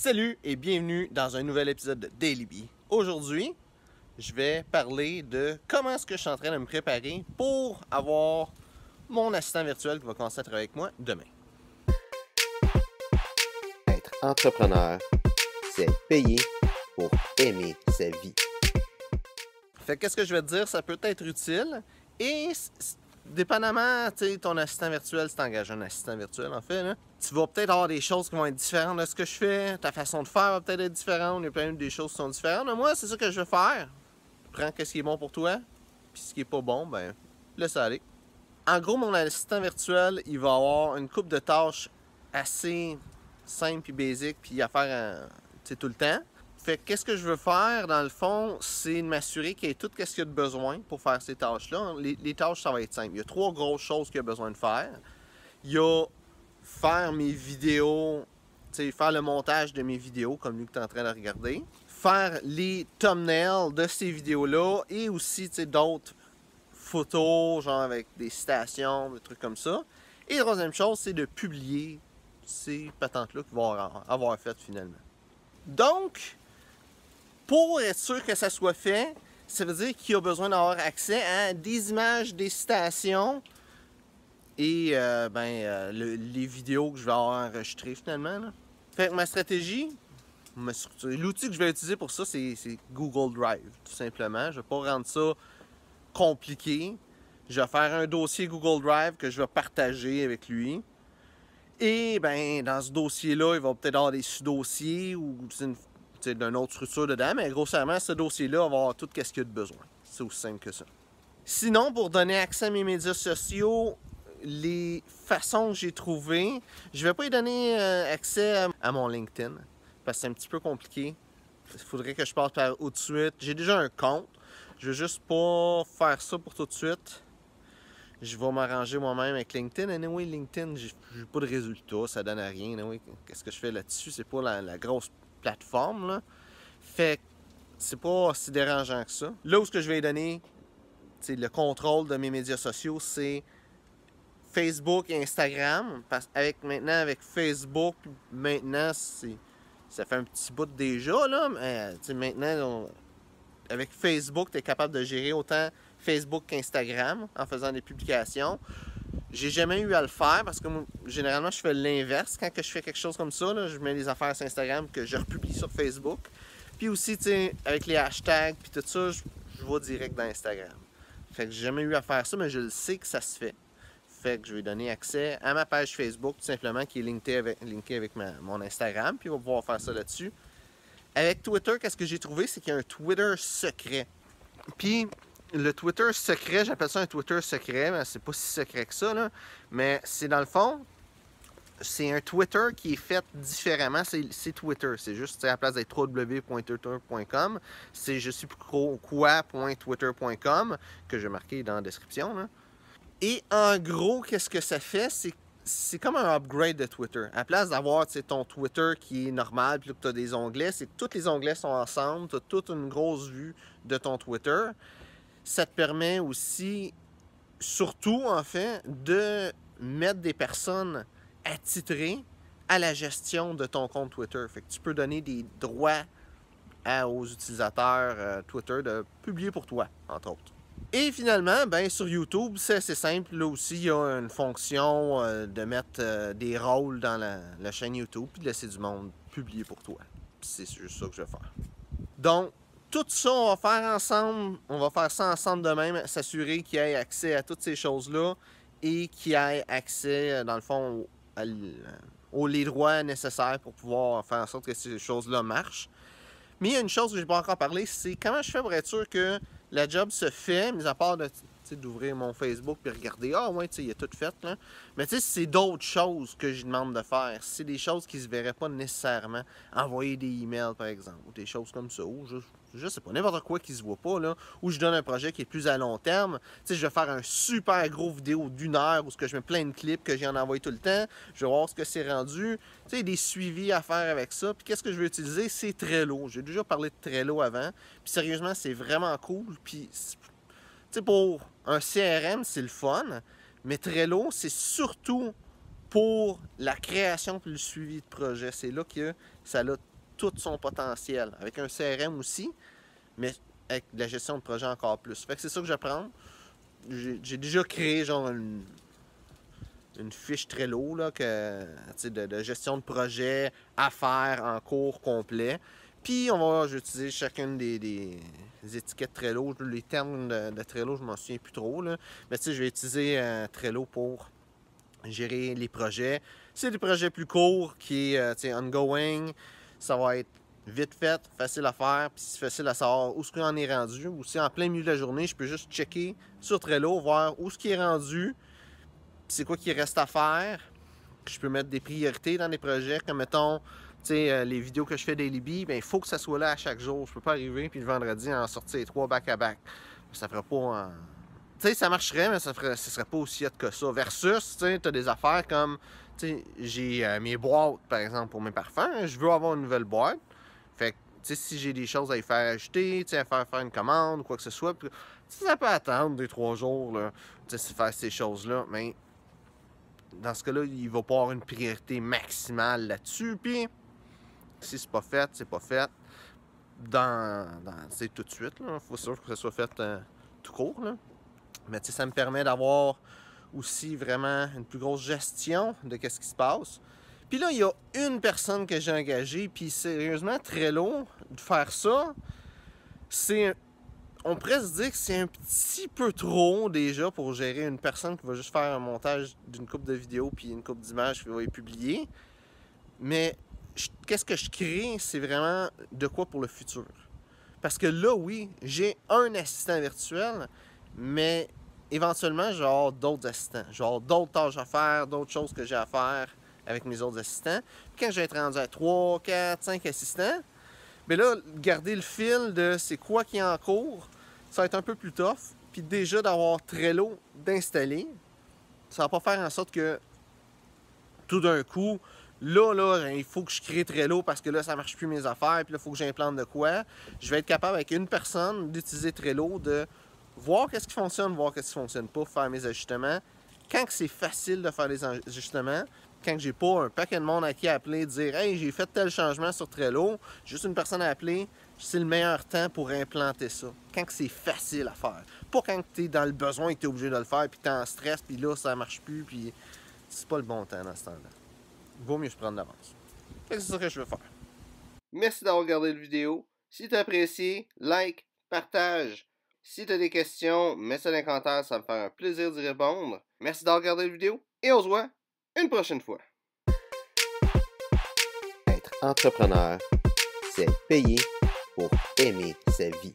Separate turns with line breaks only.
Salut et bienvenue dans un nouvel épisode de Daily Bee. Aujourd'hui, je vais parler de comment est-ce que je suis en train de me préparer pour avoir mon assistant virtuel qui va commencer à travailler avec moi demain.
Être entrepreneur, c'est être payé pour aimer sa vie.
Fait qu'est-ce que je vais te dire, ça peut être utile et dépendamment, tu sais, ton assistant virtuel, si tu engages un assistant virtuel en fait, là, tu vas peut-être avoir des choses qui vont être différentes de ce que je fais, ta façon de faire va peut-être être différente, il y a plein de choses qui sont différentes, mais moi, c'est ça que je vais faire. Prends ce qui est bon pour toi, puis ce qui est pas bon, ben, laisse aller. En gros, mon assistant virtuel, il va avoir une couple de tâches assez simples et basiques, puis à faire tout le temps. Fait que qu'est-ce que je veux faire, dans le fond, c'est de m'assurer qu'il y ait tout ce qu'il y a de besoin pour faire ces tâches-là. Les tâches, ça va être simple. Il y a 3 grosses choses qu'il y a besoin de faire. Il y a faire mes vidéos, faire le montage de mes vidéos, comme lui que tu es en train de regarder. Faire les thumbnails de ces vidéos-là et aussi d'autres photos, genre avec des citations, des trucs comme ça. Et la troisième chose, c'est de publier ces patentes-là qu'il va avoir faites finalement. Donc, pour être sûr que ça soit fait, ça veut dire qu'il a besoin d'avoir accès à des images, des citations et les vidéos que je vais avoir enregistrées finalement. Là. Fait que ma stratégie, l'outil que je vais utiliser pour ça, c'est Google Drive, tout simplement. Je ne vais pas rendre ça compliqué. Je vais faire un dossier Google Drive que je vais partager avec lui. Et ben dans ce dossier-là, il va peut-être avoir des sous-dossiers ou d'une autre structure dedans, mais grossièrement, ce dossier-là va avoir tout ce qu'il y a de besoin. C'est aussi simple que ça. Sinon, pour donner accès à mes médias sociaux, les façons que j'ai trouvées, je ne vais pas y donner accès à mon LinkedIn, parce que c'est un petit peu compliqué. Il faudrait que je passe par où de suite. J'ai déjà un compte. Je ne veux juste pas faire ça pour tout de suite. Je vais m'arranger moi-même avec LinkedIn. Anyway, LinkedIn, j'ai pas de résultats, ça donne à rien. Anyway, qu'est-ce que je fais là-dessus? C'est pas la grosse plateforme, là. Fait que c'est pas si dérangeant que ça. Là où ce que je vais donner le contrôle de mes médias sociaux, c'est Facebook et Instagram. Maintenant, avec Facebook, maintenant, ça fait un petit bout déjà, là. Mais maintenant, avec Facebook, tu es capable de gérer autant Facebook qu'Instagram en faisant des publications. J'ai jamais eu à le faire parce que moi, généralement, je fais l'inverse. Quand je fais quelque chose comme ça, là, je mets les affaires sur Instagram que je republie sur Facebook. Puis aussi, avec les hashtags puis tout ça, je vais direct dans Instagram. Fait que j'ai jamais eu à faire ça, mais je le sais que ça se fait. Fait que je vais donner accès à ma page Facebook, tout simplement, qui est linkée avec mon Instagram. Puis on va pouvoir faire ça là-dessus. Avec Twitter, qu'est-ce que j'ai trouvé? C'est qu'il y a un Twitter secret. Puis, le Twitter secret, j'appelle ça un Twitter secret, mais c'est pas si secret que ça, là. Mais c'est dans le fond, c'est un Twitter qui est fait différemment. C'est Twitter. C'est juste, à la place d'être www.twitter.com, c'est je suis quoi.twitter.com, que j'ai marqué dans la description, là. Et en gros, qu'est-ce que ça fait? C'est comme un upgrade de Twitter. À la place d'avoir ton Twitter qui est normal, puis là que tu as des onglets, c'est que tous les onglets sont ensemble, tu as toute une grosse vue de ton Twitter. Ça te permet aussi, surtout en fait, de mettre des personnes attitrées à la gestion de ton compte Twitter. Fait que tu peux donner des droits aux utilisateurs Twitter de publier pour toi, entre autres. Et finalement, ben, sur YouTube, c'est assez simple. Là aussi, il y a une fonction de mettre des rôles dans la chaîne YouTube puis de laisser du monde publier pour toi. C'est juste ça que je vais faire. Donc, tout ça, on va faire ensemble. On va faire ça ensemble de même, s'assurer qu'il y ait accès à toutes ces choses-là et qu'il y ait accès, dans le fond, aux les droits nécessaires pour pouvoir faire en sorte que ces choses-là marchent. Mais il y a une chose que je n'ai pas encore parlé, c'est comment je fais pour être sûr que la job se fait, mis à part d'ouvrir mon Facebook et regarder, ah ouais, il y a tout fait, là. Mais c'est d'autres choses que je demande de faire. C'est des choses qui ne se verraient pas nécessairement. Envoyer des emails, par exemple, ou des choses comme ça, ou je sais pas, n'importe quoi qui se voit pas, là, ou je donne un projet qui est plus à long terme. Je vais faire un super gros vidéo d'1 heure où je mets plein de clips que j'en envoie tout le temps. Je vais voir ce que c'est rendu. Des suivis à faire avec ça. Puis qu'est-ce que je vais utiliser? C'est Trello. J'ai déjà parlé de Trello avant. Puis sérieusement, c'est vraiment cool. Puis, pour un CRM, c'est le fun. Mais Trello, c'est surtout pour la création et le suivi de projet. C'est là que ça a tout son potentiel. Avec un CRM aussi, mais avec la gestion de projet encore plus. Fait que c'est ça que je vais prendre. J'ai déjà créé genre une fiche Trello là, de gestion de projet à faire en cours complet. Puis je vais utiliser chacune des étiquettes Trello. Les termes de Trello, je m'en souviens plus trop. Là. Mais je vais utiliser Trello pour gérer les projets. C'est des projets plus courts qui est ongoing. Ça va être vite fait, facile à faire, puis c'est facile à savoir où ce qu'on est rendu. Ou si en plein milieu de la journée, je peux juste checker sur Trello, voir où ce qui est rendu, puis c'est quoi qui reste à faire. Je peux mettre des priorités dans des projets, comme mettons, les vidéos que je fais Daily Bee, ben il faut que ça soit là à chaque jour. Je peux pas arriver puis le vendredi en sortir 3 back-à-back. Ça ferait pas en... ça marcherait, mais ce serait pas aussi hot que ça. Versus, tu as des affaires comme, j'ai mes boîtes, par exemple, pour mes parfums. Je veux avoir une nouvelle boîte. Fait que, si j'ai des choses à y faire ajouter, à faire une commande ou quoi que ce soit, ça peut attendre 2-3 jours, là, faire ces choses-là. Mais dans ce cas-là, il va pas avoir une priorité maximale là-dessus. Puis, si c'est pas fait, c'est pas fait. C'est tout de suite, il faut sûr que ça soit fait tout court, là. Mais ça me permet d'avoir aussi vraiment une plus grosse gestion de ce qui se passe. Puis là, il y a une personne que j'ai engagée, puis sérieusement, Trello, de faire ça, on pourrait se dire que c'est un petit peu trop déjà pour gérer une personne qui va juste faire un montage d'une couple de vidéos puis une couple d'images qui va les publier. Mais qu'est-ce que je crée, c'est vraiment de quoi pour le futur. Parce que là, oui, j'ai un assistant virtuel, mais éventuellement, je vais avoir d'autres assistants. Je vais avoir d'autres tâches à faire, d'autres choses que j'ai à faire avec mes autres assistants. Puis quand je vais être rendu à 3, 4, 5 assistants, bien là, garder le fil de c'est quoi qui est en cours, ça va être un peu plus tough. Puis déjà d'avoir Trello d'installer, ça va pas faire en sorte que tout d'un coup, là, il faut que je crée Trello parce que là, ça marche plus mes affaires, puis là, il faut que j'implante de quoi. Je vais être capable avec une personne d'utiliser Trello, de voir qu'est-ce qui fonctionne, voir qu'est-ce qui fonctionne pas, faire mes ajustements. Quand c'est facile de faire les ajustements, quand j'ai pas un paquet de monde à qui appeler, dire « Hey, j'ai fait tel changement sur Trello », juste une personne à appeler, c'est le meilleur temps pour implanter ça. Quand c'est facile à faire. Pas quand tu es dans le besoin et que tu es obligé de le faire, puis tu es en stress, puis là, ça marche plus, puis c'est pas le bon temps dans ce temps-là. Vaut mieux se prendre d'avance. C'est ça que je veux faire. Merci d'avoir regardé la vidéo. Si tu as apprécié, like, partage. Si tu as des questions, mets ça dans les commentaires, ça me fait un plaisir d'y répondre. Merci d'avoir regardé la vidéo et on se voit une prochaine fois.
Être entrepreneur, c'est être payé pour aimer sa vie.